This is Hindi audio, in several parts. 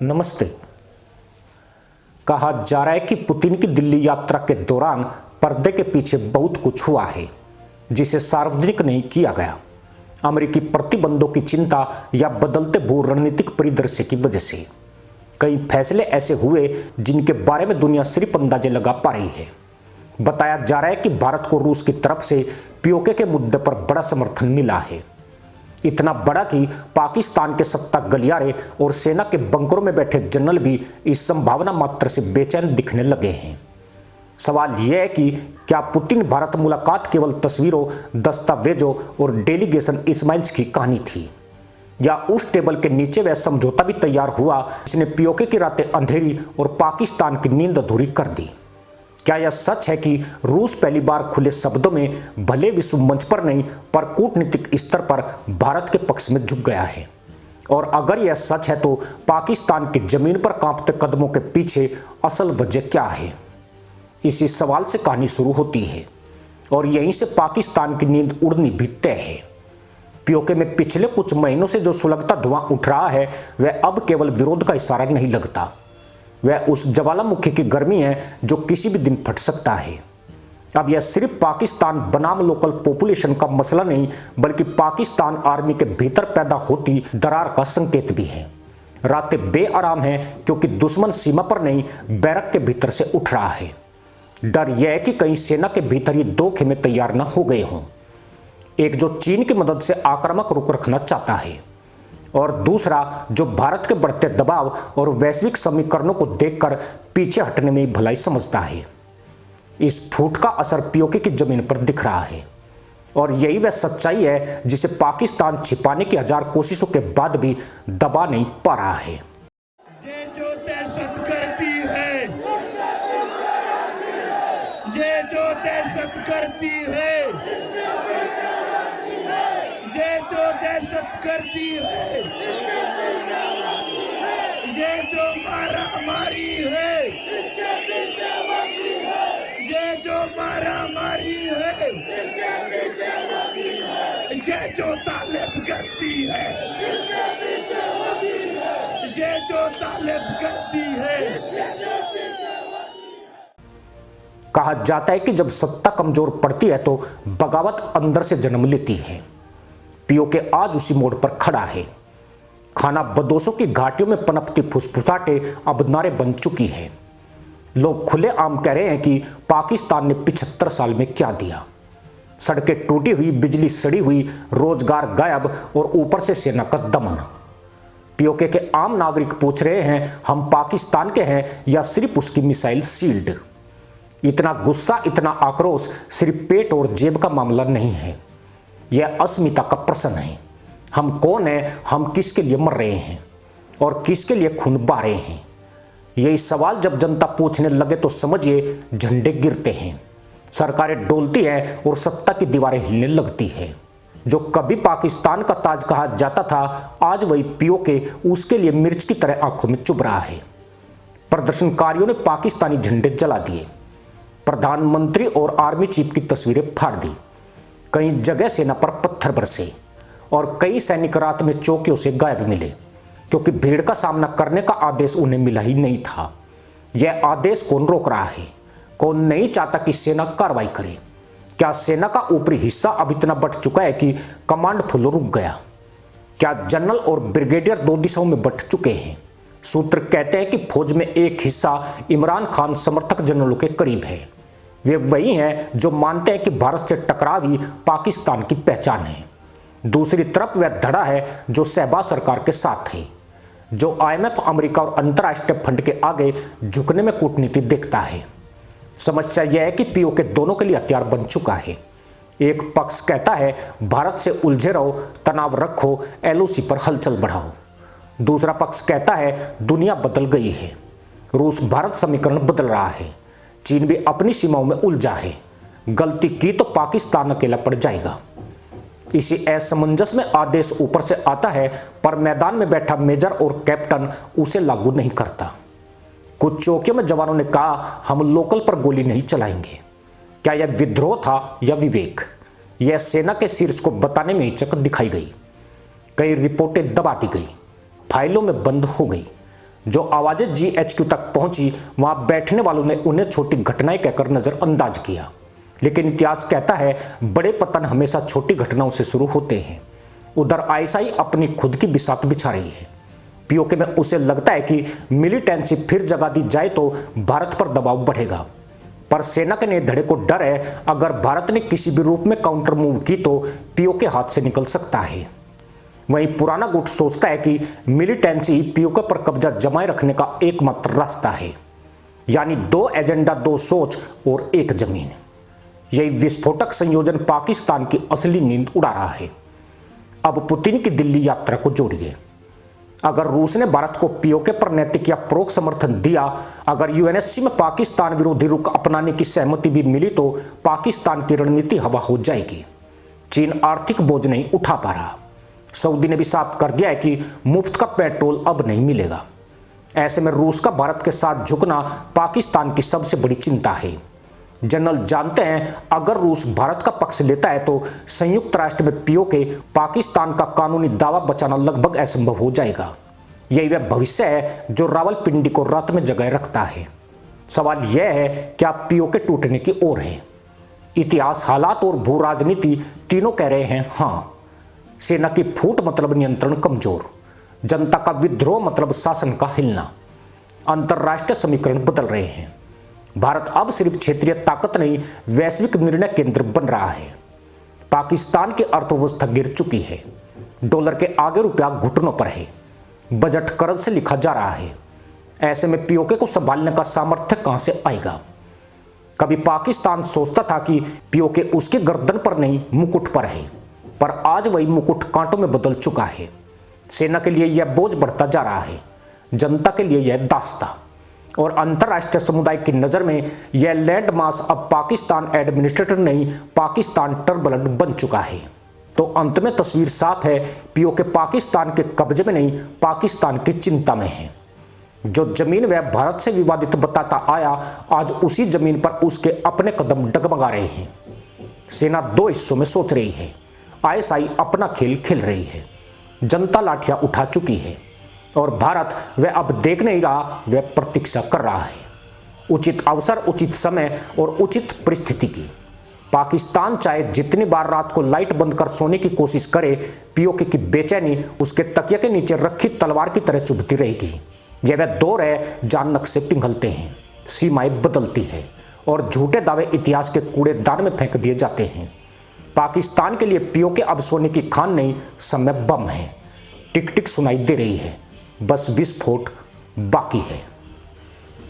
नमस्ते। कहा जा रहा है कि पुतिन की दिल्ली यात्रा के दौरान पर्दे के पीछे बहुत कुछ हुआ है जिसे सार्वजनिक नहीं किया गया। अमेरिकी प्रतिबंधों की चिंता या बदलते भू रणनीतिक परिदृश्य की वजह से कई फैसले ऐसे हुए जिनके बारे में दुनिया सिर्फ अंदाजे लगा पा रही है। बताया जा रहा है कि भारत को रूस की तरफ से पीओके के मुद्दे पर बड़ा समर्थन मिला है, इतना बड़ा कि पाकिस्तान के सत्ता गलियारे और सेना के बंकरों में बैठे जनरल भी इस संभावना मात्र से बेचैन दिखने लगे हैं। सवाल यह है कि क्या पुतिन भारत मुलाकात केवल तस्वीरों, दस्तावेजों और डेलीगेशन इस्माइल्स की कहानी थी, या उस टेबल के नीचे वह समझौता भी तैयार हुआ जिसने पीओके की रातें अंधेरी और पाकिस्तान की नींद अधूरी कर दी। क्या यह सच है कि रूस पहली बार खुले शब्दों में भले विश्व मंच पर नहीं पर कूटनीतिक स्तर पर भारत के पक्ष में झुक गया है? और अगर यह सच है तो पाकिस्तान की जमीन पर कांपते कदमों के पीछे असल वजह क्या है? इसी सवाल से कहानी शुरू होती है और यहीं से पाकिस्तान की नींद उड़नी भी तय है। पीओके में पिछले कुछ महीनों से जो सुलगता धुआं उठ रहा है वह अब केवल विरोध का इशारा नहीं लगता, वह उस ज्वालामुखी की गर्मी है जो किसी भी दिन फट सकता है। अब यह सिर्फ पाकिस्तान बनाम लोकल पॉपुलेशन का मसला नहीं बल्कि पाकिस्तान आर्मी के भीतर पैदा होती दरार का संकेत भी है। रातें बेआराम हैं क्योंकि दुश्मन सीमा पर नहीं बैरक के भीतर से उठ रहा है। डर यह है कि कहीं सेना के भीतर ये दो खेमे तैयार न हो गए हों, एक जो चीन की मदद से आक्रामक रुख रखना चाहता है और दूसरा जो भारत के बढ़ते दबाव और वैश्विक समीकरणों को देखकर पीछे हटने में भलाई समझता है। इस फूट का असर पीओके की जमीन पर दिख रहा है और यही वह सच्चाई है जिसे पाकिस्तान छिपाने की हजार कोशिशों के बाद भी दबा नहीं पा रहा है। ये जो दहशत करती है, ये जो दहशत करती है, ये जो दहशत करती है, ये जो मारामारी है, ये जो मारामारी है, ये जो तालिब करती है, ये जो तालिब करती है। कहा जाता है कि जब सत्ता कमजोर पड़ती है तो बगावत अंदर से जन्म लेती है। पीओके आज उसी मोड़ पर खड़ा है। खाना बदोशों की घाटियों में पनपती फुसफुसाहटें अब नारे बन चुकी है। लोग खुलेआम कह रहे हैं कि पाकिस्तान ने 75 साल में क्या दिया। सड़कें टूटी हुई, बिजली सड़ी हुई, रोजगार गायब और ऊपर से सेना का दमन। पीओके के आम नागरिक पूछ रहे हैं, हम पाकिस्तान के हैं या सिर्फ उसकी मिसाइल शील्ड? इतना गुस्सा, इतना आक्रोश सिर्फ पेट और जेब का मामला नहीं है, यह अस्मिता का प्रश्न है। हम कौन हैं, हम किसके लिए मर रहे हैं और किसके लिए खून बहा रहे हैं? यही सवाल जब जनता पूछने लगे तो समझिए झंडे गिरते हैं, सरकारें डोलती हैं और सत्ता की दीवारें हिलने लगती है। जो कभी पाकिस्तान का ताज कहा जाता था आज वही पीओके उसके लिए मिर्च की तरह आंखों में चुभ रहा है। प्रदर्शनकारियों ने पाकिस्तानी झंडे जला दिए, प्रधानमंत्री और आर्मी चीफ की तस्वीरें फाड़ दी, कई जगह सेना पर पत्थर बरसे और कई सैनिक रात में चौकियों से गायब मिले क्योंकि भीड़ का सामना करने का आदेश उन्हें मिला ही नहीं था। यह आदेश कौन रोक रहा है? कौन नहीं चाहता कि सेना कार्रवाई करे? क्या सेना का ऊपरी हिस्सा अब इतना बढ़ चुका है कि कमांड फ्लो रुक गया? क्या जनरल और ब्रिगेडियर दो दिशाओं में बंट चुके हैं? सूत्र कहते हैं कि फौज में एक हिस्सा इमरान खान समर्थक जनरलों के करीब है। वे वही हैं जो मानते हैं कि भारत से टकराव ही पाकिस्तान की पहचान है। दूसरी तरफ वह धड़ा है जो शहबाज सरकार के साथ है, जो आईएमएफ, अमेरिका और अंतर्राष्ट्रीय फंड के आगे झुकने में कूटनीति देखता है। समस्या यह है कि पीओके दोनों के लिए हथियार बन चुका है। एक पक्ष कहता है भारत से उलझे रहो, तनाव रखो, एलओसी पर हलचल बढ़ाओ। दूसरा पक्ष कहता है दुनिया बदल गई है, रूस भारत समीकरण बदल रहा है, चीन भी अपनी सीमाओं में उलझा है, गलती की तो पाकिस्तान अकेला पड़ जाएगा। इसी असमंजस में आदेश ऊपर से आता है पर मैदान में बैठा मेजर और कैप्टन उसे लागू नहीं करता। कुछ चौकियों में जवानों ने कहा हम लोकल पर गोली नहीं चलाएंगे। क्या यह विद्रोह था या विवेक? यह सेना के शीर्ष को बताने में हिचक दिखाई गई। कई रिपोर्टें दबा दी गई, फाइलों में बंद हो गई। जो आवाजें GHQ तक पहुंची, वहां बैठने वालों ने उन्हें छोटी घटनाएं कहकर नजरअंदाज किया। लेकिन इतिहास कहता है बड़े पतन हमेशा छोटी घटनाओं से शुरू होते हैं। उधर ISI अपनी खुद की बिसात बिछा रही है। POK में उसे लगता है कि मिलिटेंसी फिर जगा दी जाए तो भारत पर दबाव बढ़ेगा, पर सेना के नए धड़े को डर है अगर भारत ने किसी भी रूप में काउंटर मूव की तो POK हाथ से निकल सकता है। वहीं पुराना गुट सोचता है कि मिलिटेंसी POK पर कब्जा जमाए रखने का एकमात्र रास्ता है, यानी 2 एजेंडा 2 सोच और 1 जमीन। यही विस्फोटक संयोजन पाकिस्तान की असली नींद उड़ा रहा है। अब पुतिन की दिल्ली यात्रा को जोड़िए। अगर रूस ने भारत को POK पर नैतिक या परोक्ष समर्थन दिया, अगर UNSC में पाकिस्तान विरोधी रुख अपनाने की सहमति भी मिली तो पाकिस्तान की रणनीति हवा हो जाएगी। चीन आर्थिक बोझ नहीं उठा पा रहा। सऊदी ने भी साफ कर दिया है कि मुफ्त का पेट्रोल अब नहीं मिलेगा। ऐसे में रूस का भारत के साथ झुकना पाकिस्तान की सबसे बड़ी चिंता है। जनरल जानते हैं अगर रूस भारत का पक्ष लेता है तो संयुक्त राष्ट्र में POK पाकिस्तान का कानूनी दावा बचाना लगभग असंभव हो जाएगा। यही वह भविष्य है जो रावलपिंडी को रात में जगाए रखता है। सवाल यह है क्या POK टूटने की ओर है? इतिहास, हालात और भू राजनीति तीनों कह रहे हैं हाँ। सेना की फूट मतलब नियंत्रण कमजोर, जनता का विद्रोह मतलब शासन का हिलना। अंतरराष्ट्रीय समीकरण बदल रहे हैं। भारत अब सिर्फ क्षेत्रीय ताकत नहीं, वैश्विक निर्णय केंद्र बन रहा है। पाकिस्तान की अर्थव्यवस्था गिर चुकी है। डॉलर के आगे रुपया घुटनों पर है। बजट कर्ज से लिखा जा रहा है। ऐसे में POK को संभालने का सामर्थ्य कहां से आएगा? कभी पाकिस्तान सोचता था कि POK उसके गर्दन पर नहीं मुकुट पर है, पर आज वही मुकुट कांटों में बदल चुका है। सेना के लिए यह बोझ बढ़ता जा रहा है, जनता के लिए यह दास्ता, और अंतरराष्ट्रीय समुदाय की नजर में यह लैंड मास अब पाकिस्तान एडमिनिस्ट्रेटर नहीं, पाकिस्तान टर्बुलेंट बन चुका है। तो अंत में तस्वीर साफ है, POK पाकिस्तान के कब्जे में नहीं, पाकिस्तान की चिंता में है। जो जमीन वह भारत से विवादित बताता आया, आज उसी जमीन पर उसके अपने कदम डगमगा रहे हैं। सेना 2 हिस्सों में सोच रही है। ISI अपना खेल खेल रही है। जनता लाठियां उठा चुकी है और भारत वह अब देख नहीं रहा, वह प्रतीक्षा कर रहा है। उचित अवसर, उचित समय और उचित परिस्थिति की। पाकिस्तान चाहे जितनी बार रात को लाइट बंद कर सोने की कोशिश करे, POK की बेचैनी उसके तकिया के नीचे रखी तलवार की तरह चुभती रहेगी। यह वह दौर है जहां नक्शे पिघलते हैं, सीमाएं बदलती है और झूठे दावे इतिहास के कूड़ेदान में फेंक दिए जाते हैं। पाकिस्तान के लिए POK अब सोने की खान नहीं, समय बम है। टिक टिक सुनाई दे रही है, बस विस्फोट बाकी है।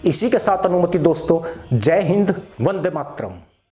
इसी के साथ अनुमति दोस्तों, जय हिंद, वंदे मातरम।